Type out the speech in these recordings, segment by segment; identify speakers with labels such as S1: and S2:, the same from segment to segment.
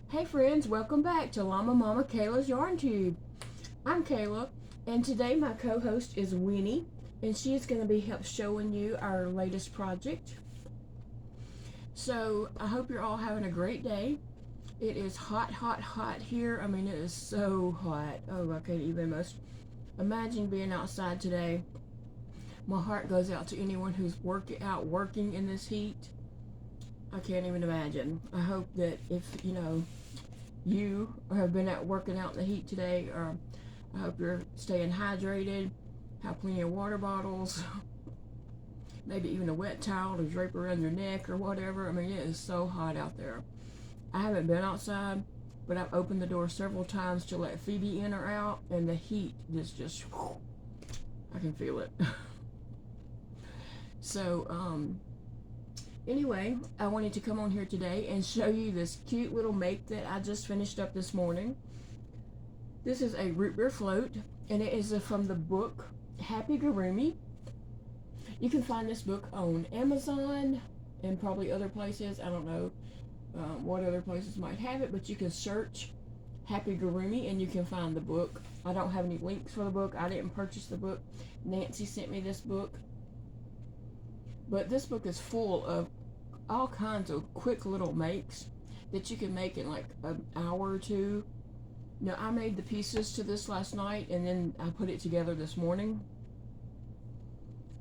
S1: Hey friends, welcome back to LlamaMamaKayla's Yarn Tube. I'm Kayla, and today my co-host is Winnie, and she is going to be help showing you our latest project. So I hope you're all having a great day. It is hot, hot, hot here. I mean, it is so hot. Oh, I can't even imagine being outside today. My heart goes out to anyone who's working in this heat. I can't even imagine. I hope that if you have been out working out in the heat today, or I hope you're staying hydrated, have plenty of water bottles, maybe even a wet towel to drape around your neck or whatever. I mean, it is so hot out there. I haven't been outside, but I've opened the door several times to let Phoebe in or out, and the heat is just, I can feel it. So, anyway, I wanted to come on here today and show you this cute little make that I just finished up this morning. This is a root beer float, and it is from the book Happy-Gurumi. You can find this book on Amazon and probably other places. I don't know what other places might have it, but you can search Happy-Gurumi and you can find the book. I don't have any links for the book. I didn't purchase the book. Nancy sent me this book. But this book is full of all kinds of quick little makes that you can make in like an hour or two. Now, I made the pieces to this last night, and then I put it together this morning.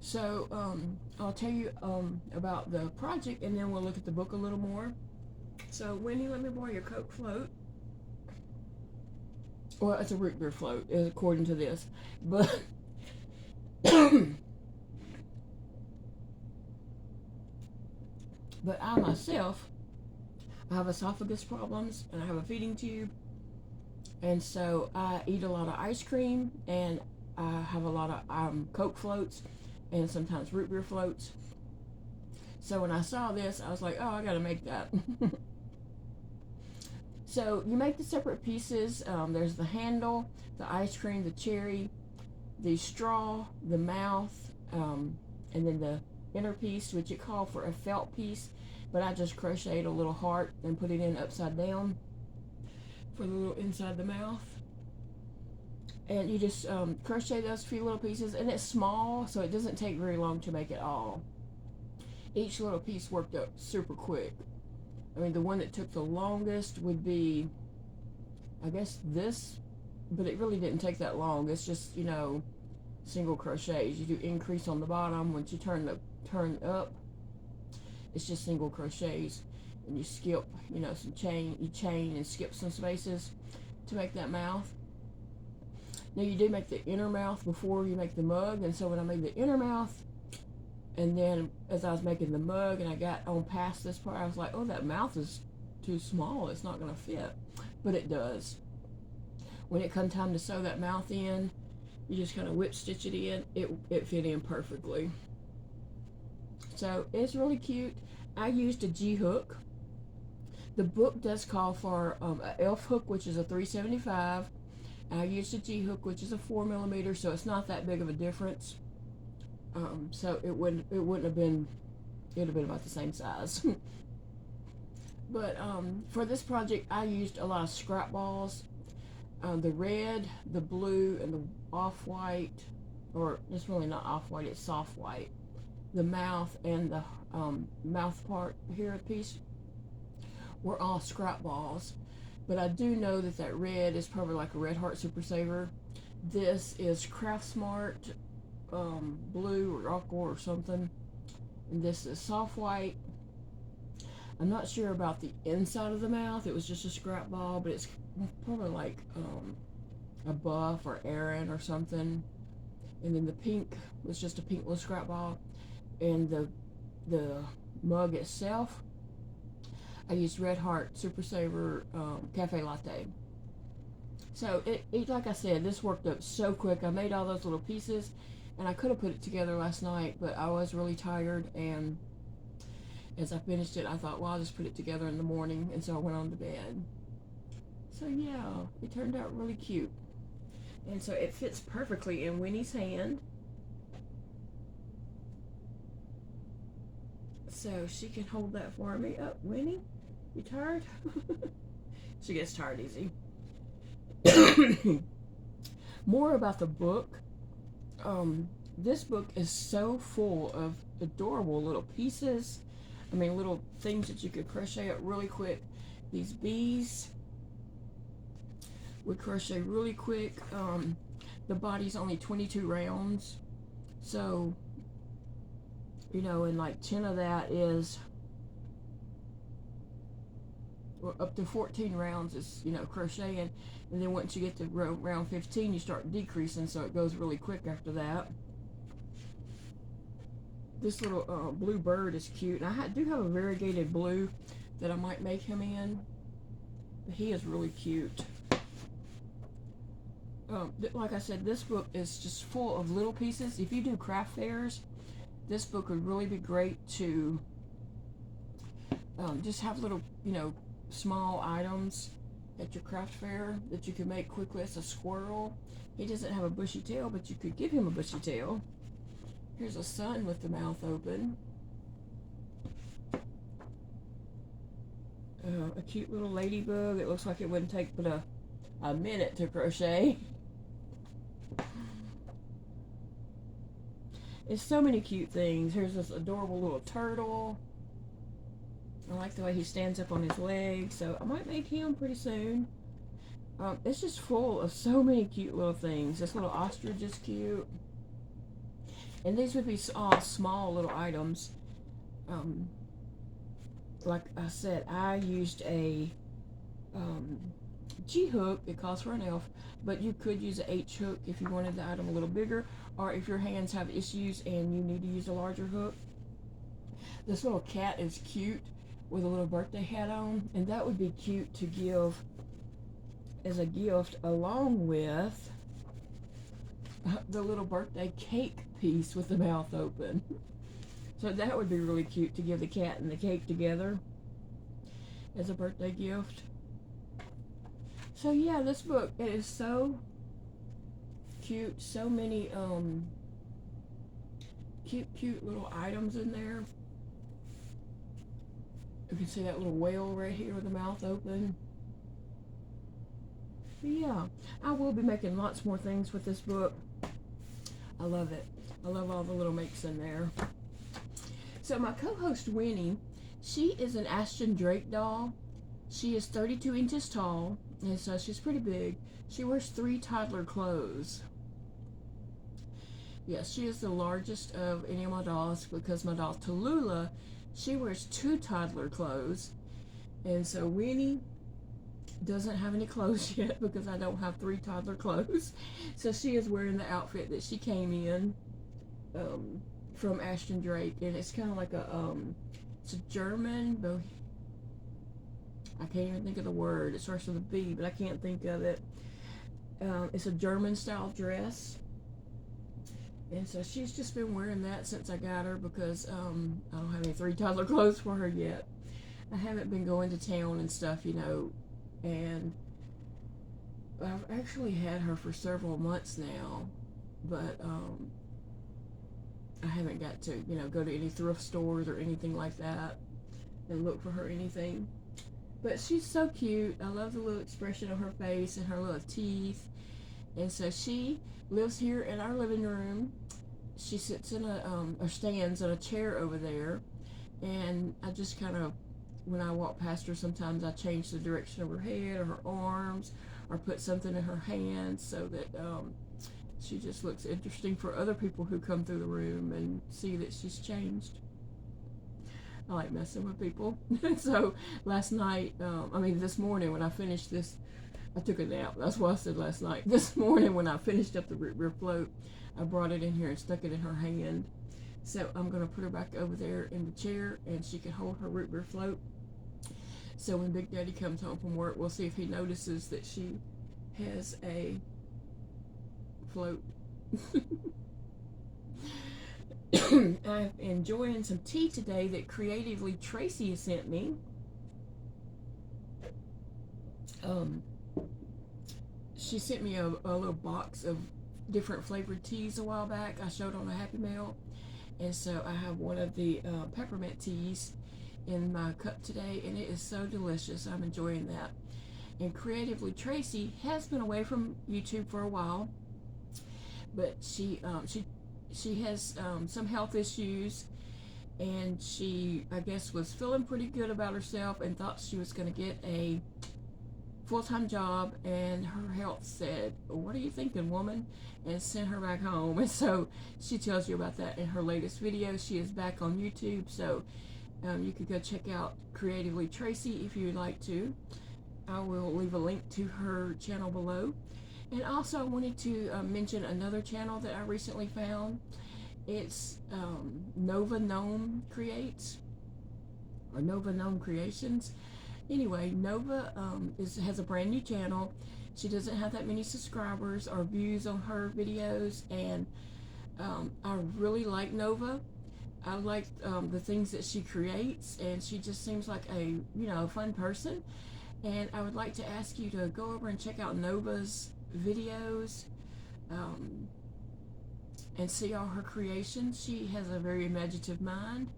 S1: So I'll tell you about the project, and then we'll look at the book a little more. So Winnie, let me borrow your Coke float. Well, it's a root beer float according to this, but but I myself, I have esophagus problems, and I have a feeding tube, and so I eat a lot of ice cream, and I have a lot of Coke floats, and sometimes root beer floats. So when I saw this, I was like, oh, I gotta make that. So you make the separate pieces. There's the handle, the ice cream, the cherry, the straw, the mouth, and then the inner piece, which you call for a felt piece, but I just crocheted a little heart and put it in upside down for the little inside the mouth. And you just crochet those few little pieces, and it's small, so it doesn't take very long to make it all. Each little piece worked up super quick. I mean, the one that took the longest would be, I guess, this, but it really didn't take that long. It's just, single crochets. You do increase on the bottom. Once you turn up, it's just single crochets, and you skip, some chain. You chain and skip some spaces to make that mouth. Now you do make the inner mouth before you make the mug, and so when I made the inner mouth, and then as I was making the mug and I got on past this part, I was like, oh, that mouth is too small. It's not going to fit. But it does. When it comes time to sew that mouth in, you just kind of whip stitch it in. It fit in perfectly. So it's really cute. I used a G-hook. The book does call for an elf hook, which is a 375. I used a G-hook, which is a 4mm, so it's not that big of a difference. So it wouldn't have been, it'd have been about the same size. But for this project, I used a lot of scrap balls. The red, the blue, and the off-white, or it's really not off-white, it's soft white. The mouth and the mouth part here piece were all scrap balls. But I do know that red is probably like a Red Heart Super Saver. This is Craft Smart blue or aqua or something, and this is soft white. I'm not sure about the inside of the mouth. It was just a scrap ball, but it's probably like a buff or Aran or something. And then the pink was just a pink little scrap ball, and the mug itself, I used Red Heart Super Saver Cafe Latte. So it like I said, this worked up so quick. I made all those little pieces, and I could have put it together last night, but I was really tired, and as I finished it, I thought, well, I'll just put it together in the morning, and so I went on to bed. So yeah, it turned out really cute. And so it fits perfectly in Winnie's hand. So she can hold that for me. Oh, Winnie, you tired? She gets tired easy. More about the book. This book is so full of adorable little pieces. I mean, little things that you could crochet up really quick. These bees would crochet really quick. The body's only 22 rounds. So, you know, and like 10 of that is, or up to 14 rounds is, you know, crocheting. And then once you get to round 15, you start decreasing, so it goes really quick after that. This little blue bird is cute. And I do have a variegated blue that I might make him in. But he is really cute. Like I said, this book is just full of little pieces. If you do craft fairs, this book would really be great to just have little, you know, small items at your craft fair that you can make quickly. It's a squirrel. He doesn't have a bushy tail, but you could give him a bushy tail. Here's a sun with the mouth open. A cute little ladybug. It looks like it wouldn't take but a minute to crochet. It's so many cute things. Here's this adorable little turtle. I like the way he stands up on his legs, so I might make him pretty soon. It's just full of so many cute little things. This little ostrich is cute. And these would be all small little items. Like I said, I used a G hook. It calls for an elf, but you could use an H hook if you wanted the item a little bigger, or if your hands have issues and you need to use a larger hook. This little cat is cute with a little birthday hat on, and that would be cute to give as a gift along with the little birthday cake piece with the mouth open. So that would be really cute to give the cat and the cake together as a birthday gift. So yeah, this book, it is so cute. So many cute little items in there. You can see that little whale right here with the mouth open. But yeah, I will be making lots more things with this book. I love it. I love all the little makes in there. So my co-host Winnie, she is an Ashton Drake doll. She is 32 inches tall, and so she's pretty big. She wears 3 toddler clothes. Yes, she is the largest of any of my dolls because my doll Tallulah, she wears 2 toddler clothes. And so Winnie doesn't have any clothes yet because I don't have 3 toddler clothes. So she is wearing the outfit that she came in from Ashton Drake, and it's kind of like it's a German, I can't even think of the word. It starts with a B, but I can't think of it. It's a German style dress. And so she's just been wearing that since I got her because I don't have any 3 toddler clothes for her yet. I haven't been going to town and stuff, you know, and I've actually had her for several months now, but I haven't got to, you know, go to any thrift stores or anything like that and look for her anything. But she's so cute. I love the little expression on her face and her little teeth. And so she lives here in our living room. She sits in or stands in a chair over there. And I just kind of, when I walk past her, sometimes I change the direction of her head or her arms or put something in her hands so that she just looks interesting for other people who come through the room and see that she's changed. I like messing with people. So last night, this morning when I finished this, I took a nap. That's why I said last night. This morning when I finished up the root beer float, I brought it in here and stuck it in her hand. So I'm going to put her back over there in the chair and she can hold her root beer float. So when Big Daddy comes home from work, we'll see if he notices that she has a float. I'm enjoying some tea today that Creatively Tracy has sent me. She sent me a little box of different flavored teas a while back. I showed on a Happy Mail, and so I have one of the peppermint teas in my cup today, and it is so delicious. I'm enjoying that. And Creatively Tracy has been away from YouTube for a while, but she has some health issues, and she, I guess, was feeling pretty good about herself and thought she was going to get a full-time job, and her health said, "What are you thinking, woman?" and sent her back home. And so she tells you about that in her latest video. She is back on YouTube, so you could go check out Creatively Tracy if you would like to. I will leave a link to her channel below. And also I wanted to mention another channel that I recently found. It's Nova Gnome Creates, or Nova Gnome Creations. Anyway, Nova has a brand new channel. She doesn't have that many subscribers or views on her videos, and I really like Nova. I like the things that she creates, and she just seems like a fun person. And I would like to ask you to go over and check out Nova's videos and see all her creations. She has a very imaginative mind,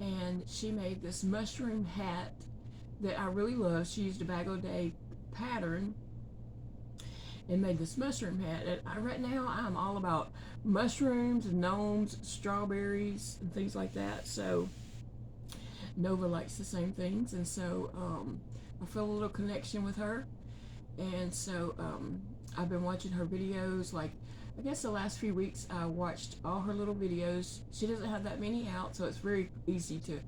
S1: and she made this mushroom hat that I really love. She used a bag o' day pattern and made this mushroom hat. And right now I'm all about mushrooms, gnomes, strawberries, and things like that. So Nova likes the same things, and so I feel a little connection with her. And so I've been watching her videos. Like, I guess the last few weeks I watched all her little videos. She doesn't have that many out, so it's very easy to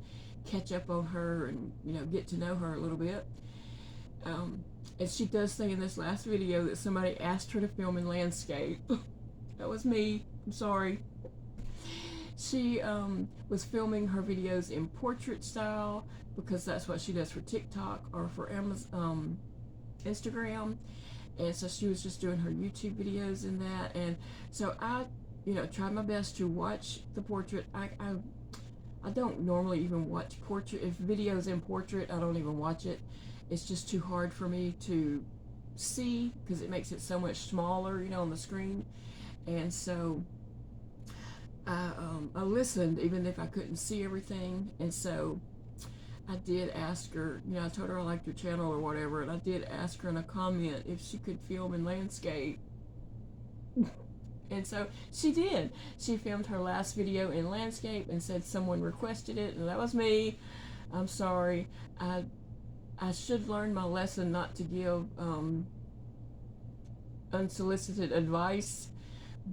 S1: catch up on her and get to know her a little bit. And she does say in this last video that somebody asked her to film in landscape. That was me. I'm sorry. She was filming her videos in portrait style because that's what she does for TikTok or for Instagram. And so she was just doing her YouTube videos in that. And so I tried my best to watch the portrait. I don't normally even watch portrait. If video's in portrait, I don't even watch it. It's just too hard for me to see because it makes it so much smaller, on the screen. And so I listened even if I couldn't see everything. And so I did ask her, I told her I liked her channel or whatever, and I did ask her in a comment if she could film in landscape. And so she did. She filmed her last video in landscape and said someone requested it, and that was me. I'm sorry. I should learn my lesson not to give unsolicited advice,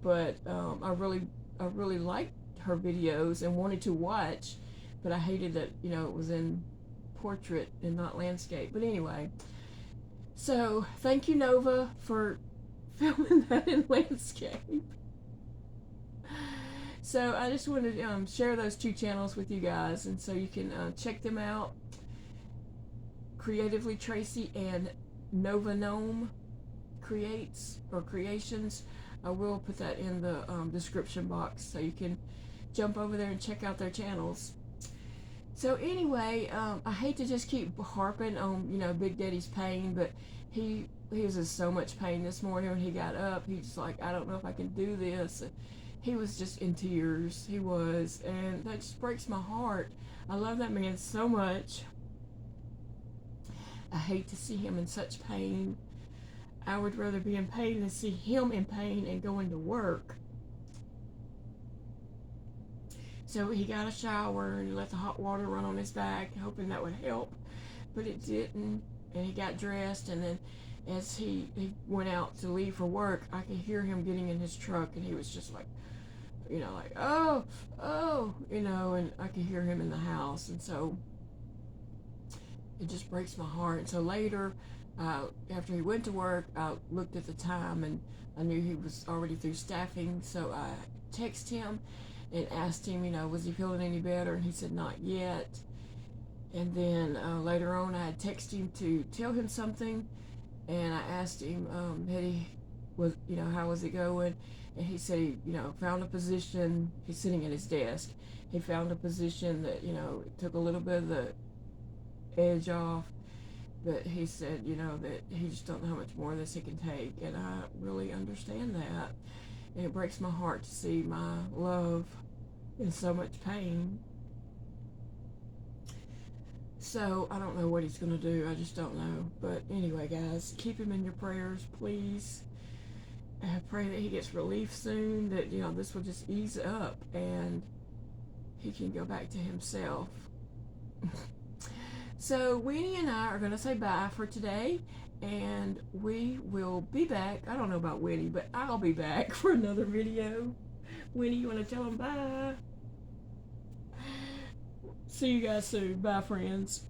S1: but I really liked her videos and wanted to watch, but I hated that it was in portrait and not landscape. But anyway, so thank you, Nova, for filming that in landscape. So I just wanted to share those two channels with you guys, and so you can check them out. Creatively Tracy and Nova Gnome Creates or Creations. I will put that in the description box so you can jump over there and check out their channels. So anyway, I hate to just keep harping on Big Daddy's pain, but he was in so much pain this morning when he got up. He's like, I don't know if I can do this. He was just in tears. He was, and that just breaks my heart. I love that man so much. I hate to see him in such pain. I would rather be in pain than see him in pain and going to work. So he got a shower and let the hot water run on his back, hoping that would help, but it didn't. And he got dressed, and then as he went out to leave for work, I could hear him getting in his truck, and he was just like, like, oh, and I could hear him in the house. And so it just breaks my heart. And so later, after he went to work, I looked at the time, and I knew he was already through staffing, so I texted him and asked him, was he feeling any better? And he said, not yet. And then later on, I had texted him to tell him something, and I asked him, how was it going? And he said he, found a position. He's sitting at his desk. He found a position that, it took a little bit of the edge off, but he said, that he just don't know how much more of this he can take, and I really understand that. And it breaks my heart to see my love in so much pain. So I don't know what he's gonna do. I just don't know. But anyway, guys, keep him in your prayers, please. I pray that he gets relief soon, that, you know, this will just ease up and he can go back to himself. So Winnie and I are going to say bye for today, and we will be back. I don't know about Winnie, but I'll be back for another video. Winnie, you want to tell them bye? See you guys soon. Bye, friends.